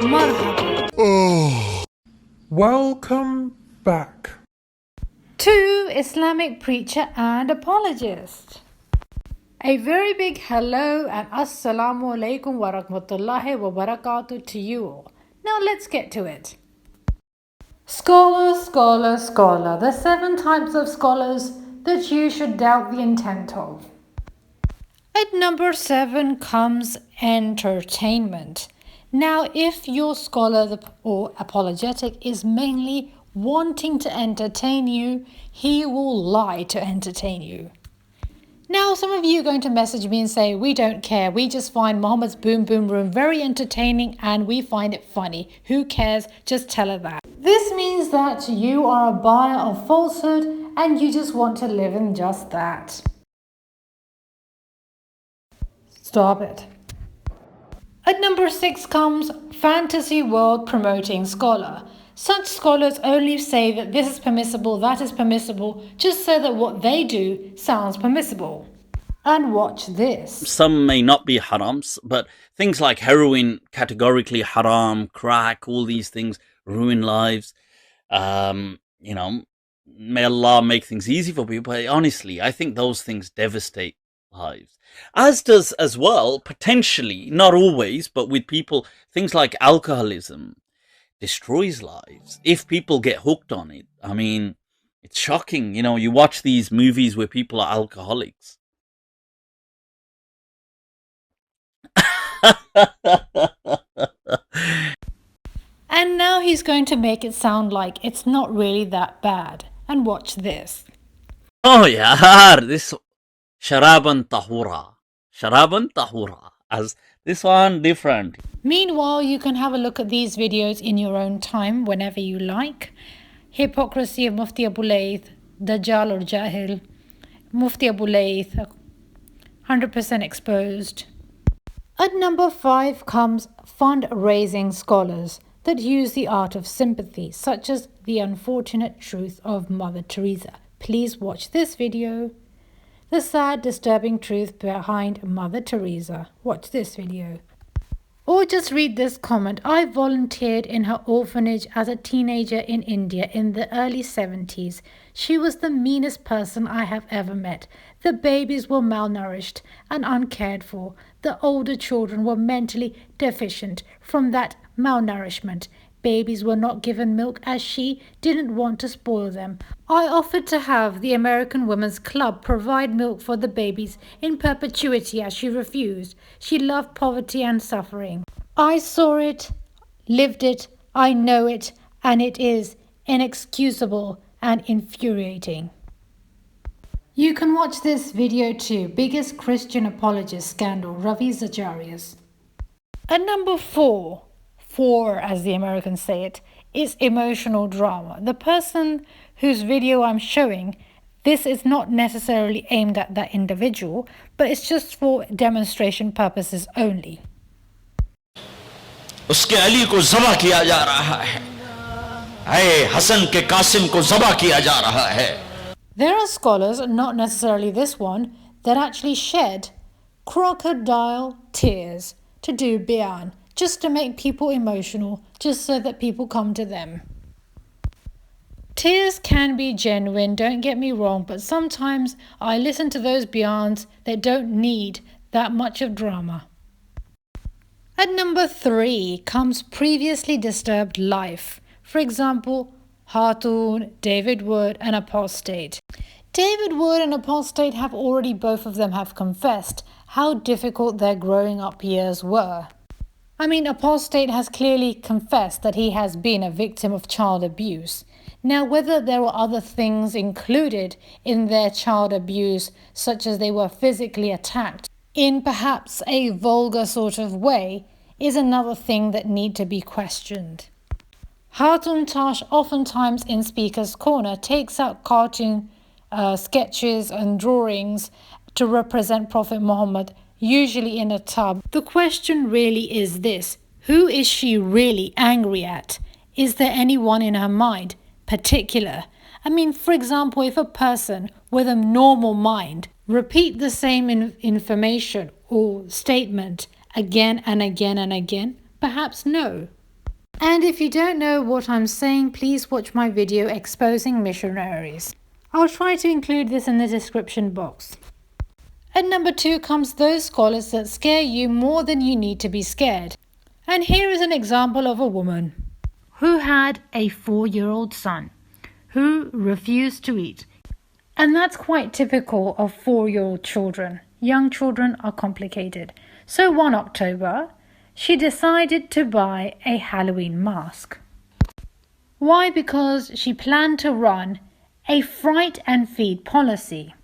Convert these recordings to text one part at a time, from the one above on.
Marhaba. Welcome back To Islamic preacher and apologist. A very big hello and assalamu alaikum wa rahmatullahi wa barakatuh to you all. Now let's get to it. Scholar, scholar, scholar. The 7 types of scholars that you should doubt the intent of. At number 7 comes entertainment. Now, if your scholar or apologetic is mainly wanting to entertain you, he will lie to entertain you. Now, some of you are going to message me and say, we don't care. We just find Muhammad's Boom Boom Room very entertaining and we find it funny. Who cares? Just tell her that. This means that you are a buyer of falsehood and you just want to live in just that. Stop it. At number 6 comes fantasy world promoting scholar. Such scholars only say that this is permissible, that is permissible, just so that what they do sounds permissible. And watch this. Some may not be harams, but things like heroin, categorically haram, crack, all these things ruin lives. May Allah make things easy for people, but honestly, I think those things devastate lives. As does as well, potentially, not always, but with people, things like alcoholism destroys lives. If people get hooked on it, I mean, it's shocking. You watch these movies where people are alcoholics. And now he's going to make it sound like it's not really that bad. And watch this. Oh yeah, this Sharaban Tahura. Sharaban Tahura. As this one different. Meanwhile, you can have a look at these videos in your own time whenever you like. Hypocrisy of Mufti Abu Layth, Dajjal or Jahil, Mufti Abu Layth, 100% exposed. At number 5 comes fundraising scholars that use the art of sympathy, such as The Unfortunate Truth of Mother Teresa. Please watch this video. The sad, disturbing truth behind Mother Teresa. Watch this video. Or just read this comment. I volunteered in her orphanage as a teenager in India in the early 70s. She was the meanest person I have ever met. The babies were malnourished and uncared for. The older children were mentally deficient from that malnourishment. Babies were not given milk as she didn't want to spoil them. I offered to have the American Women's Club provide milk for the babies in perpetuity as she refused. She loved poverty and suffering. I saw it, lived it, I know it, and it is inexcusable and infuriating. You can watch this video too. Biggest Christian apologist scandal, Ravi Zacharias. At number 4 as the Americans say it, is emotional drama. The person whose video I'm showing, this is not necessarily aimed at that individual, but it's just for demonstration purposes only. उसके अली को ज़बह किया जा रहा है, हसन के कासिम को ज़बह किया जा रहा है. There are scholars, not necessarily this one, that actually shed crocodile tears to do bayan, just to make people emotional, just so that people come to them. Tears can be genuine, don't get me wrong, but sometimes I listen to those bayans that don't need that much of drama. At number 3 comes previously disturbed life. For example, Hartoon, David Wood and Apostate. David Wood and Apostate have already, both of them have confessed how difficult their growing up years were. I mean, Apostate has clearly confessed that he has been a victim of child abuse. Now, whether there were other things included in their child abuse, such as they were physically attacked in perhaps a vulgar sort of way, is another thing that need to be questioned. Hartoon Tash, oftentimes in Speaker's Corner, takes out cartoon sketches and drawings to represent Prophet Muhammad, usually in a tub. The question really is this: who is she really angry at? Is there anyone in her mind particular? I mean, for example, if a person with a normal mind repeat the same information or statement again and again and again, perhaps no. And if you don't know what I'm saying, please watch my video exposing missionaries. I'll try to include this in the description box. At number 2 comes those scholars that scare you more than you need to be scared. And here is an example of a woman who had a 4-year-old son who refused to eat. And that's quite typical of 4-year-old children. Young children are complicated. So one October, she decided to buy a Halloween mask. Why? Because she planned to run a fright and feed policy.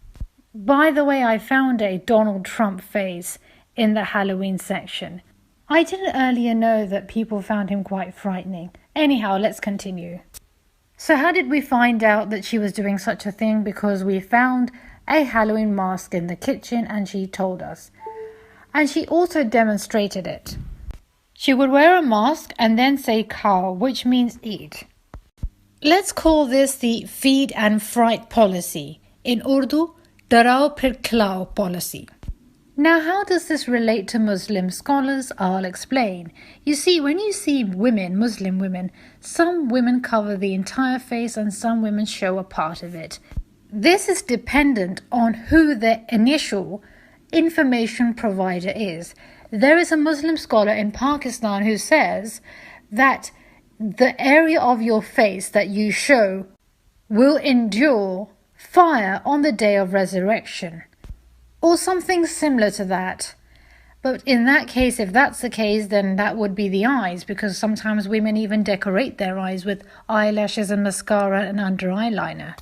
By the way, I found a Donald Trump face in the Halloween section. I didn't earlier know that people found him quite frightening. Anyhow, let's continue. So how did we find out that she was doing such a thing? Because we found a Halloween mask in the kitchen and she told us. And she also demonstrated it. She would wear a mask and then say khao, which means eat. Let's call this the feed and fright policy. In Urdu, darao phir khilao policy. Now, how does this relate to Muslim scholars? I'll explain. You see, when you see women, Muslim women, some women cover the entire face and some women show a part of it. This is dependent on who the initial information provider is. There is a Muslim scholar in Pakistan who says that the area of your face that you show will endure fire on the day of resurrection, or something similar to that. But in that case, if that's the case, then that would be the eyes, because sometimes women even decorate their eyes with eyelashes and mascara and under eyeliner.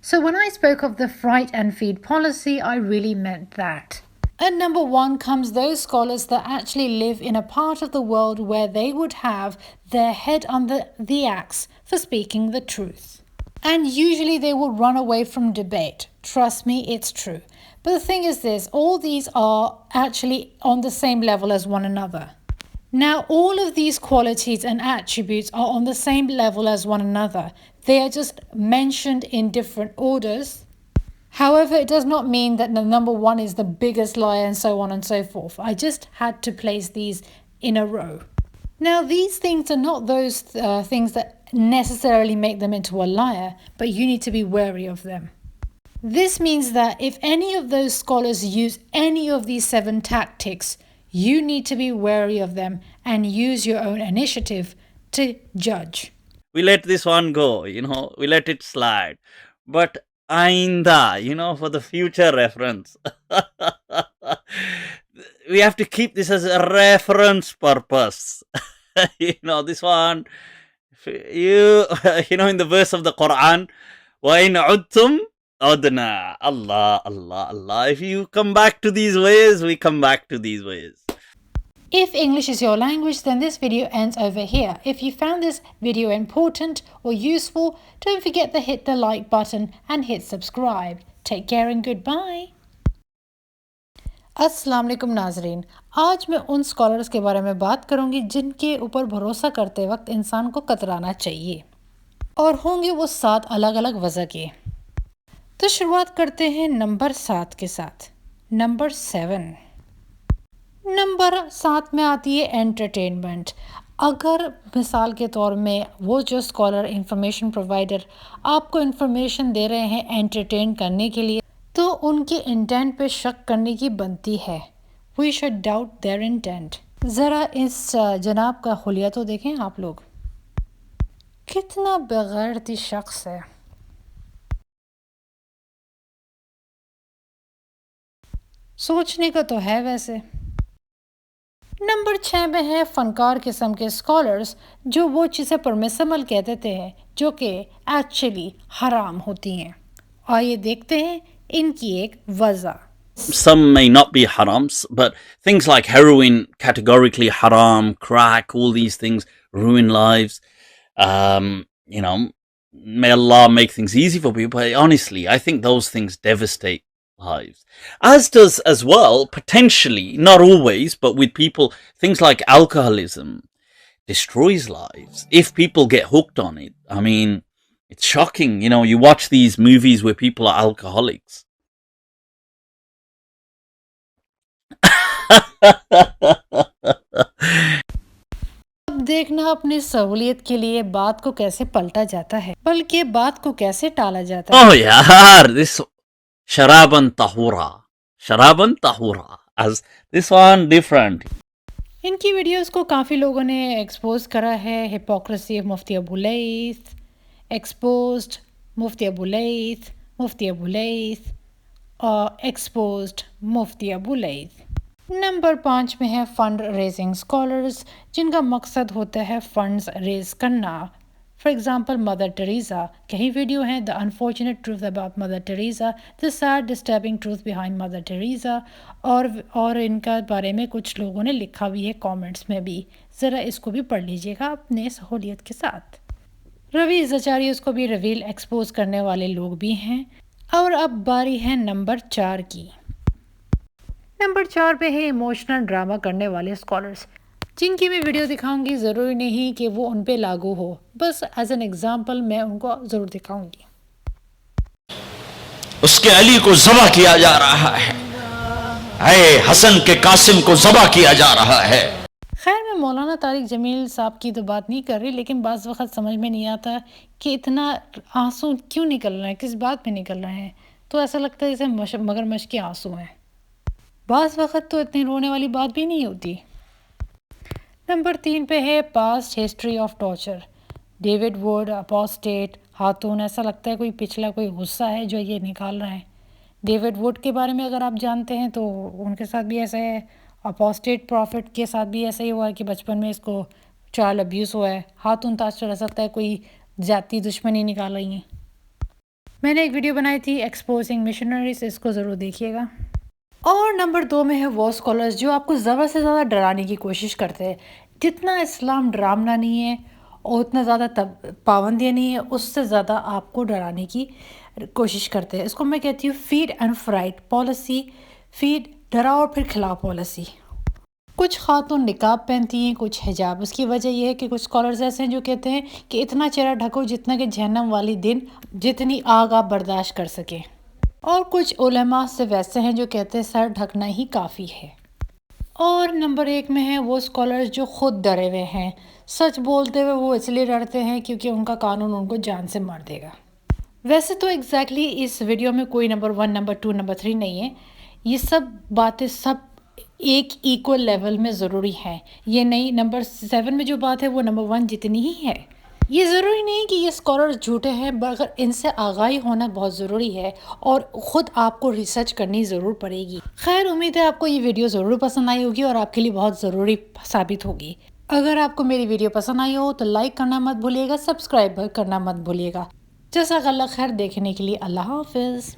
So when I spoke of the fright and feed policy, I really meant that. At number 1 comes those scholars that actually live in a part of the world where they would have their head under the axe for speaking the truth. And usually they will run away from debate. Trust me, it's true. But the thing is this, all these are actually on the same level as one another. Now, all of these qualities and attributes are on the same level as one another. They are just mentioned in different orders. However, it does not mean that the number 1 is the biggest liar and so on and so forth. I just had to place these in a row. Now, these things are not those things that necessarily make them into a liar, but you need to be wary of them. This means that if any of those scholars use any of these 7 tactics, you need to be wary of them and use your own initiative to judge. We let this one go, we let it slide. But Ainda, for the future reference. We have to keep this as a reference purpose. This one, in the verse of the Quran, وَإِنْ عُدْتُمْ عُدْنَا. Allah, Allah, Allah. If you come back to these ways, we come back to these ways. If English is your language, then this video ends over here. If you found this video important or useful, don't forget to hit the like button and hit subscribe. Take care and goodbye. अस्सलाम वालेकुम नाज़रीन, आज मैं उन scholars के बारे में बात करूंगी जिनके ऊपर भरोसा करते वक्त इंसान को कतराना चाहिए, और होंगे वो 7 अलग अलग वजह के। तो शुरुआत करते हैं नंबर 7 के साथ। नंबर 7 में आती है एंटरटेनमेंट। अगर मिसाल के तौर में वो जो स्कॉलर इंफॉर्मेशन प्रोवाइडर आपको इंफॉर्मेशन दे रहे हैं एंटरटेन करने के लिए, तो उनके इंटेंट पे शक करने की बनती है। We should doubt their intent. ज़रा इस जनाब का हुलिया तो देखें आप लोग, कितना बेगैरती शख्स है। सोचने का तो है वैसे। नंबर 6 में है फनकार किस्म के स्कॉलर्स जो वो चीज़ें परमिसिबल कह देते हैं जो कि एक्चुअली हराम होती हैं। आइए देखते हैं इनकी एक वजह। Some may not be harams, but things like heroin, categorically haram, crack, all these things ruin lives. May Allah make things easy for people. But honestly, I think those things devastate lives. As does as well, potentially, not always, but with people, things like alcoholism destroys lives. If people get hooked on it, I mean, it's shocking. You watch these movies where people are alcoholics. अब دیکھنا اپنی سہولیت کے لیے بات کو کیسے پلٹا جاتا ہے بلکہ بات کو کیسے ٹالا جاتا ہے. Oh yaar, this sharaban tahura as this one different. ان کی ویڈیوز کو کافی لوگوں نے ایکسپوز کرا ہے. Hypocrisy of Mufti Abu Laith, exposed Mufti Abu Laith, Mufti Abu Laith اور ایکسپوزڈ مفتی ابو لیث. نمبر 5 میں ہے فنڈ ریزنگ اسکالرز، جن کا مقصد ہوتا ہے فنڈز ریز کرنا. For example Mother Teresa. کہیں ویڈیو ہیں the unfortunate truth about Mother Teresa, the sad disturbing truth behind Mother Teresa, اور ان کا بارے میں کچھ لوگوں نے لکھا بھی ہے کامنٹس میں بھی. ذرا اس کو بھی پڑھ لیجیے گا اپنے سہولیت کے ساتھ. روی زچاریوس کو بھی ریویل ایکسپوز کرنے والے لوگ بھی ہیں. اور اب باری ہے نمبر 4 کی. نمبر 4 پہ ہے ایموشنل ڈرامہ کرنے والے اسکالرس، جن کی میں ویڈیو دکھاؤں گی. ضروری نہیں کہ وہ ان پہ لاگو ہو، بس ایز این ایگزامپل میں ان کو ضرور دکھاؤں گی. اس کے علی کو ذبح کیا جا رہا ہے، اے حسن کے قاسم کو ذبح کیا جا رہا ہے. خیر میں مولانا طارق جمیل صاحب کی تو بات نہیں کر رہی، لیکن بعض وقت سمجھ میں نہیں آتا کہ اتنا آنسو کیوں نکل رہے ہیں، کس بات پہ نکل رہے ہیں. تو ایسا لگتا ہے جیسے مگرمچھ کے آنسو ہیں. بعض وقت تو اتنی رونے والی بات بھی نہیں ہوتی. نمبر 3 پہ ہے past history of torture. David Wood apostate خاتون. ایسا لگتا ہے کوئی پچھلا کوئی غصہ ہے جو یہ نکال رہے ہیں. ڈیوڈ ووڈ کے بارے میں اگر آپ جانتے ہیں تو ان کے ساتھ بھی ایسا ہے. اپوسٹیٹ پروفٹ کے ساتھ بھی ایسا ہی ہوا ہے کہ بچپن میں اس کو چائلڈ ابیوز ہوا ہے. خاتون تاج رہ سکتا ہے کوئی ذاتی دشمنی نکال رہی ہیں. میں نے ایک ویڈیو بنائی تھی ایکسپوزنگ مشنریز، اس کو ضرور دیکھیے گا. اور نمبر 2 میں ہے وہ اسکالرز جو آپ کو زیادہ سے زیادہ ڈرانے کی کوشش کرتے ہیں. جتنا اسلام ڈرامنا نہیں ہے اور اتنا زیادہ پابندیاں نہیں ہے، اس سے زیادہ آپ کو ڈرانے کی کوشش کرتے ہیں. اس کو میں کہتی ہوں feed and fright policy. Feed ڈراؤ اور پھر کھلاؤ پالیسی. کچھ خاتون نقاب پہنتی ہیں، کچھ حجاب. اس کی وجہ یہ ہے کہ کچھ اسکالرز ایسے ہیں جو کہتے ہیں کہ اتنا چہرہ ڈھکو جتنا کہ جہنم والی دن جتنی آگ آپ برداشت کر سکیں. اور کچھ علماء سے ویسے ہیں جو کہتے ہیں سر ڈھکنا ہی کافی ہے. اور نمبر 1 میں ہیں وہ اسکالرز جو خود ڈرے ہوئے ہیں. سچ بولتے ہوئے وہ اس لیے ڈرتے ہیں کیونکہ ان کا قانون ان کو جان سے مار دے گا. ویسے تو ایگزیکٹلی اس ویڈیو میں کوئی نمبر 1 نمبر 2 نمبر 3 نہیں ہے. یہ سب باتیں سب ایک ایکول لیول میں ضروری ہیں. یہ نہیں نمبر 7 میں جو بات ہے وہ نمبر 1 جتنی ہی ہے. یہ ضروری نہیں کہ یہ اسکالر جھوٹے ہیں، مگر ان سے آگاہی ہونا بہت ضروری ہے اور خود آپ کو ریسرچ کرنی ضرور پڑے گی. خیر امید ہے آپ کو یہ ویڈیو ضرور پسند آئی ہوگی اور آپ کے لیے بہت ضروری ثابت ہوگی. اگر آپ کو میری ویڈیو پسند آئی ہو تو لائک کرنا مت بھولیے گا، سبسکرائب کرنا مت بھولیے گا. جزاک اللہ خیر دیکھنے کے لیے. اللہ حافظ.